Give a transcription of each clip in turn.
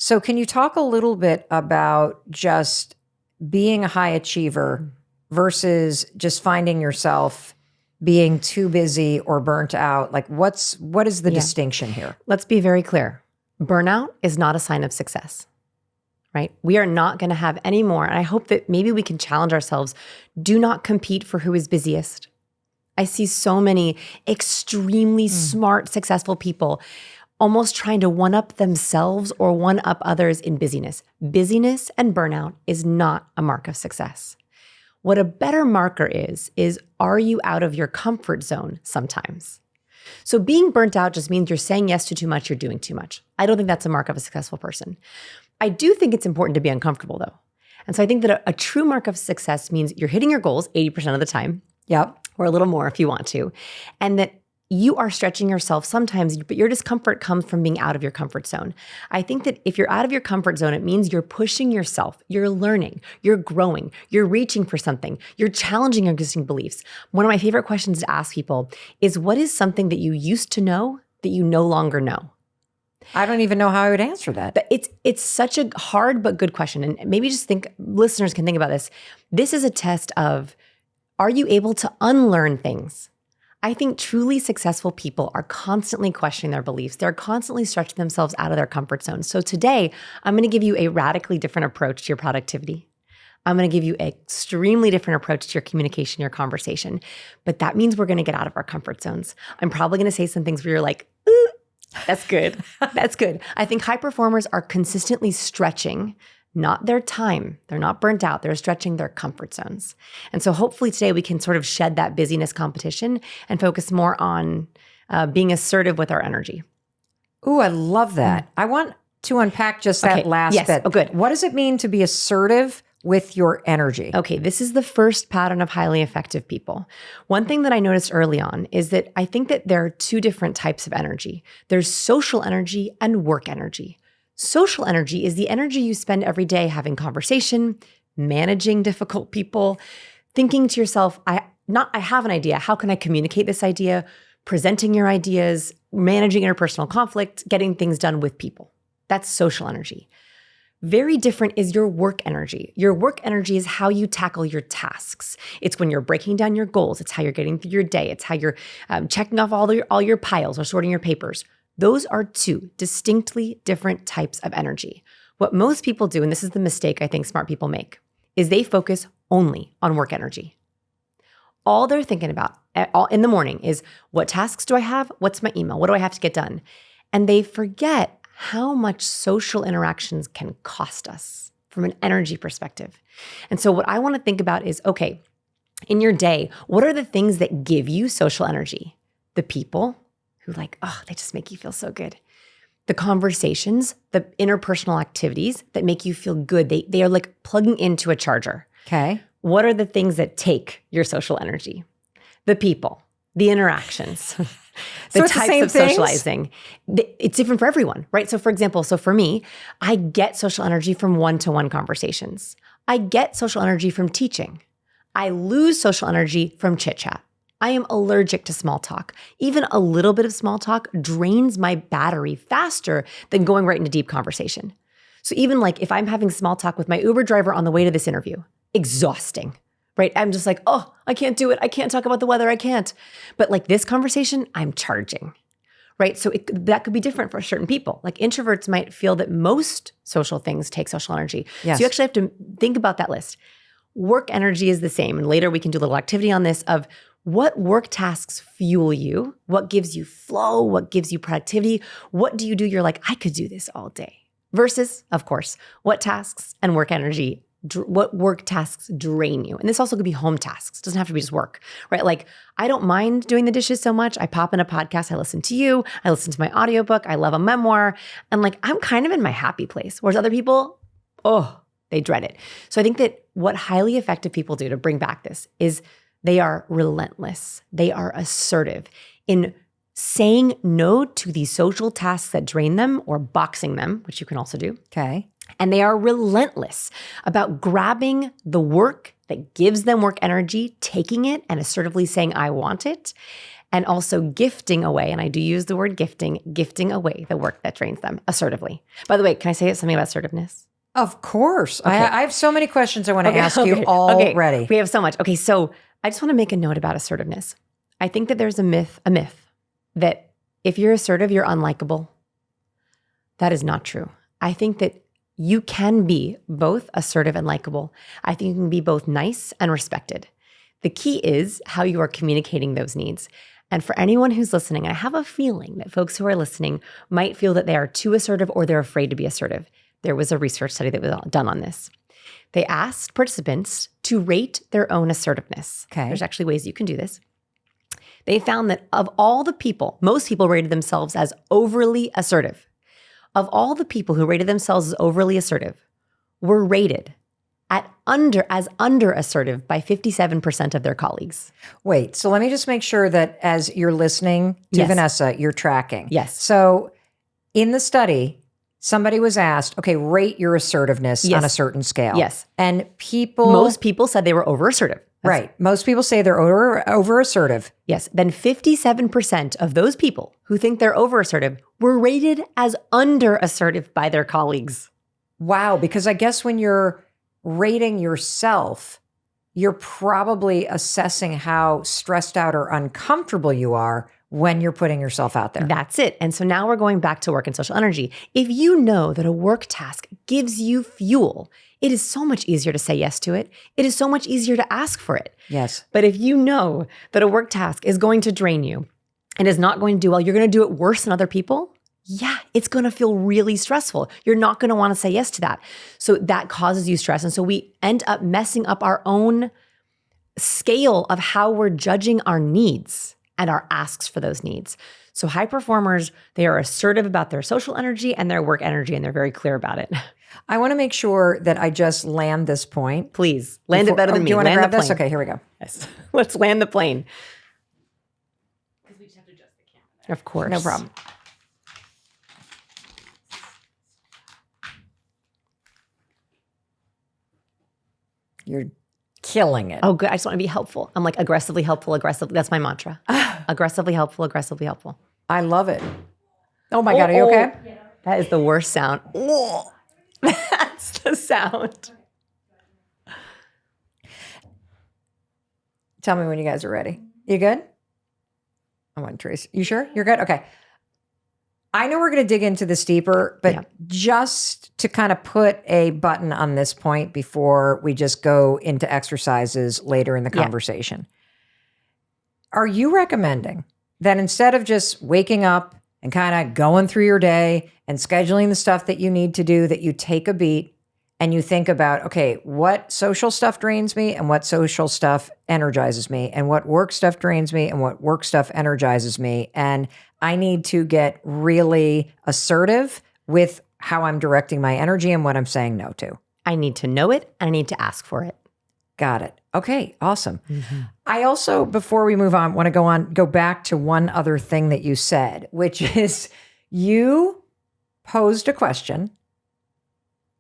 So can you talk a little bit about just being a high achiever versus just finding yourself being too busy or burnt out? Like what is the distinction here? Let's be very clear. Burnout is not a sign of success, right? We are not going to have any more. And I hope that maybe we can challenge ourselves. Do not compete for who is busiest. I see so many extremely smart, successful people almost trying to one-up themselves or one-up others in busyness. Busyness and burnout is not a mark of success. What a better marker is are you out of your comfort zone sometimes? So being burnt out just means you're saying yes to too much, you're doing too much. I don't think that's a mark of a successful person. I do think it's important to be uncomfortable though. And so I think that a true mark of success means you're hitting your goals 80% of the time. Yep. Or a little more if you want to. And that you are stretching yourself sometimes, but your discomfort comes from being out of your comfort zone. I think that if you're out of your comfort zone, it means you're pushing yourself, you're learning, you're growing, you're reaching for something, you're challenging your existing beliefs. One of my favorite questions to ask people is, what is something that you used to know that you no longer know? I don't even know how I would answer that. But it's such a hard but good question. And maybe just listeners can think about this. This is a test of, are you able to unlearn things? I think truly successful people are constantly questioning their beliefs. They're constantly stretching themselves out of their comfort zone. So today, I'm going to give you a radically different approach to your productivity. I'm going to give you an extremely different approach to your communication, your conversation. But that means we're going to get out of our comfort zones. I'm probably going to say some things where you're like, ooh, that's good. That's good. I think high performers are consistently stretching not their time. They're not burnt out. They're stretching their comfort zones. And so hopefully today we can sort of shed that busyness competition and focus more on being assertive with our energy. Ooh, I love that. I want to unpack just that last bit. Oh, good. What does it mean to be assertive with your energy? Okay, this is the first pattern of highly effective people. One thing that I noticed early on is that I think that there are two different types of energy. There's social energy and work energy. Social energy is the energy you spend every day having conversation, managing difficult people, thinking to yourself, I have an idea. How can I communicate this idea? Presenting your ideas, managing interpersonal conflict, getting things done with people. That's social energy. Very different is your work energy. Your work energy is how you tackle your tasks. It's when you're breaking down your goals. It's how you're getting through your day. It's how you're checking off all your piles or sorting your papers. Those are two distinctly different types of energy. What most people do, and this is the mistake I think smart people make, is they focus only on work energy. All they're thinking about in the morning is, what tasks do I have? What's my email? What do I have to get done? And they forget how much social interactions can cost us from an energy perspective. And so what I want to think about is, okay, in your day, what are the things that give you social energy? The people who they just make you feel so good. The conversations, the interpersonal activities that make you feel good. They are like plugging into a charger. Okay. What are the things that take your social energy? The people, the interactions, the types of socializing. It's different for everyone, right? So for example, for me, I get social energy from one-to-one conversations. I get social energy from teaching. I lose social energy from chit-chat. I am allergic to small talk. Even a little bit of small talk drains my battery faster than going right into deep conversation. So even if I'm having small talk with my Uber driver on the way to this interview, exhausting, right? I'm just like, oh, I can't do it. I can't talk about the weather. I can't. But this conversation, I'm charging, right? So that could be different for certain people. Introverts might feel that most social things take social energy. Yes. So you actually have to think about that list. Work energy is the same. And later we can do a little activity on this of what work tasks fuel you, what gives you flow, what gives you productivity, what do you do? You're like, I could do this all day. Versus, of course, what tasks and work energy, what work tasks drain you. And this also could be home tasks. It doesn't have to be just work, right? I don't mind doing the dishes so much. I pop in a podcast. I listen to you. I listen to my audiobook. I love a memoir. And I'm kind of in my happy place. Whereas other people, they dread it. So I think that what highly effective people do to bring back this is they are relentless. They are assertive in saying no to the social tasks that drain them or boxing them, which you can also do. Okay. And they are relentless about grabbing the work that gives them work energy, taking it and assertively saying, I want it, and also gifting away, and I do use the word gifting away the work that drains them assertively. By the way, can I say something about assertiveness? Of course. Okay. I have so many questions I want to ask you already. We have so much. Okay, so I just want to make a note about assertiveness. I think that there's a myth that if you're assertive, you're unlikable. That is not true. I think that you can be both assertive and likable. I think you can be both nice and respected. The key is how you are communicating those needs. And for anyone who's listening, I have a feeling that folks who are listening might feel that they are too assertive or they're afraid to be assertive. There was a research study that was done on this. They asked participants to rate their own assertiveness. Okay. There's actually ways you can do this. They found that of all the people, most people rated themselves as overly assertive. Of all the people who rated themselves as overly assertive, were rated as under assertive by 57% of their colleagues. Wait, so let me just make sure that as you're listening to Yes. Vanessa, you're tracking. Yes. So in the study, somebody was asked, okay, rate your assertiveness Yes. on a certain scale. Yes. And people... Most people said they were over assertive. Right. Most people say they're over assertive. Yes. Then 57% of those people who think they're over assertive were rated as under assertive by their colleagues. Wow. Because I guess when you're rating yourself, you're probably assessing how stressed out or uncomfortable you are when you're putting yourself out there. That's it. And so now we're going back to work and social energy. If you know that a work task gives you fuel, it is so much easier to say yes to it. It is so much easier to ask for it. Yes. But if you know that a work task is going to drain you and is not going to do well, you're going to do it worse than other people. Yeah, it's going to feel really stressful. You're not going to want to say yes to that. So that causes you stress. And so we end up messing up our own scale of how we're judging our needs and our asks for those needs. So high performers, they are assertive about their social energy and their work energy, and they're very clear about it. I want to make sure that I just land this point. Please, land it better than me. Do you want to Land grab the this? plane. Okay, here we go. Yes. Let's land the plane. Because we just have to adjust the camera. Of course. No problem. You're killing it. Oh, good. I just want to be helpful. I'm like aggressively helpful, aggressively. That's my mantra. Aggressively helpful, aggressively helpful. I love it. Oh my God, are you okay? That is the worst sound. Oh, that's the sound. Tell me when you guys are ready. You good? I want Trace. You sure? You're good? Okay. I know we're going to dig into this deeper, but just to kind of put a button on this point before we just go into exercises later in the conversation. Are you recommending that instead of just waking up and kind of going through your day and scheduling the stuff that you need to do, that you take a beat and you think about, okay, what social stuff drains me and what social stuff energizes me, and what work stuff drains me and what work stuff energizes me. And I need to get really assertive with how I'm directing my energy and what I'm saying no to. I need to know it and I need to ask for it. Got it. Okay, awesome. Mm-hmm. I also, before we move on, want to go back to one other thing that you said, which is you posed a question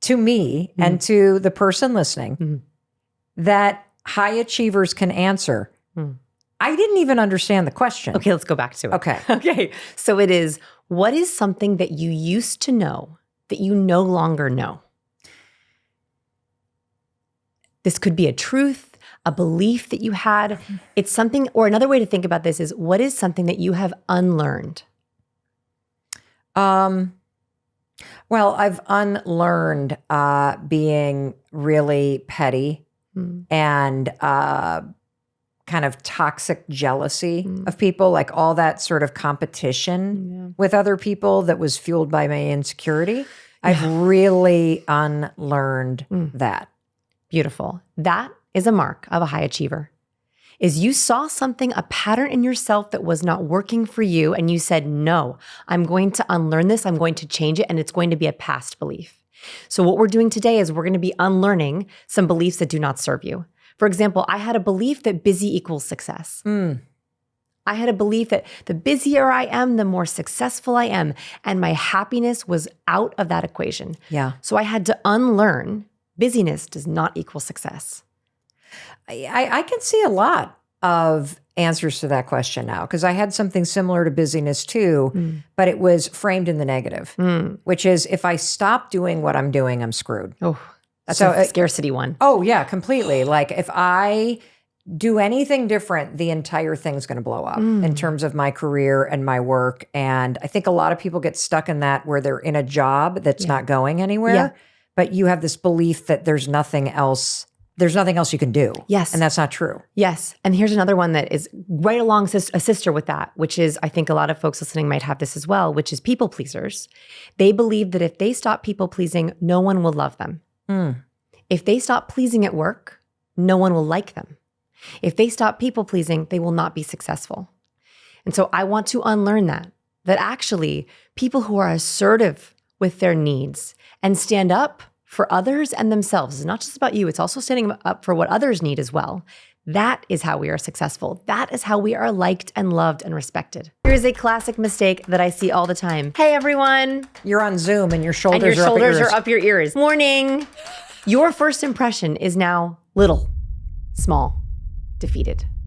to me and to the person listening that high achievers can answer. I didn't even understand the question. Okay, let's go back to it. Okay. Okay. So it is, what is something that you used to know that you no longer know? This could be a truth, a belief that you had. It's something, or another way to think about this is, what is something that you have unlearned? Well, I've unlearned being really petty and kind of toxic jealousy of people, like all that sort of competition with other people that was fueled by my insecurity. I've really unlearned that. Beautiful. That is a mark of a high achiever. Is you saw something, a pattern in yourself that was not working for you, and you said, no, I'm going to unlearn this, I'm going to change it, and it's going to be a past belief. So what we're doing today is we're going to be unlearning some beliefs that do not serve you. For example, I had a belief that busy equals success. I had a belief that the busier I am, the more successful I am, and my happiness was out of that equation. Yeah. So I had to unlearn busyness does not equal success. I can see a lot of answers to that question now, because I had something similar to busyness too, but it was framed in the negative, which is if I stop doing what I'm doing, I'm screwed. Oh, that's a scarcity one. Oh, yeah, completely. Like if I do anything different, the entire thing's going to blow up in terms of my career and my work. And I think a lot of people get stuck in that where they're in a job that's not going anywhere, but you have this belief that there's nothing else you can do. Yes. And that's not true. Yes. And here's another one that is right along a sister with that, which is, I think a lot of folks listening might have this as well, which is people pleasers. They believe that if they stop people pleasing, no one will love them. If they stop pleasing at work, no one will like them. If they stop people pleasing, they will not be successful. And so I want to unlearn that actually people who are assertive with their needs and stand up for others and themselves, it's not just about you, it's also standing up for what others need as well. That is how we are successful. That is how we are liked and loved and respected. Here's a classic mistake that I see all the time. Hey everyone. You're on Zoom and your shoulders, are up your ears. Morning. Your first impression is now little, small, defeated.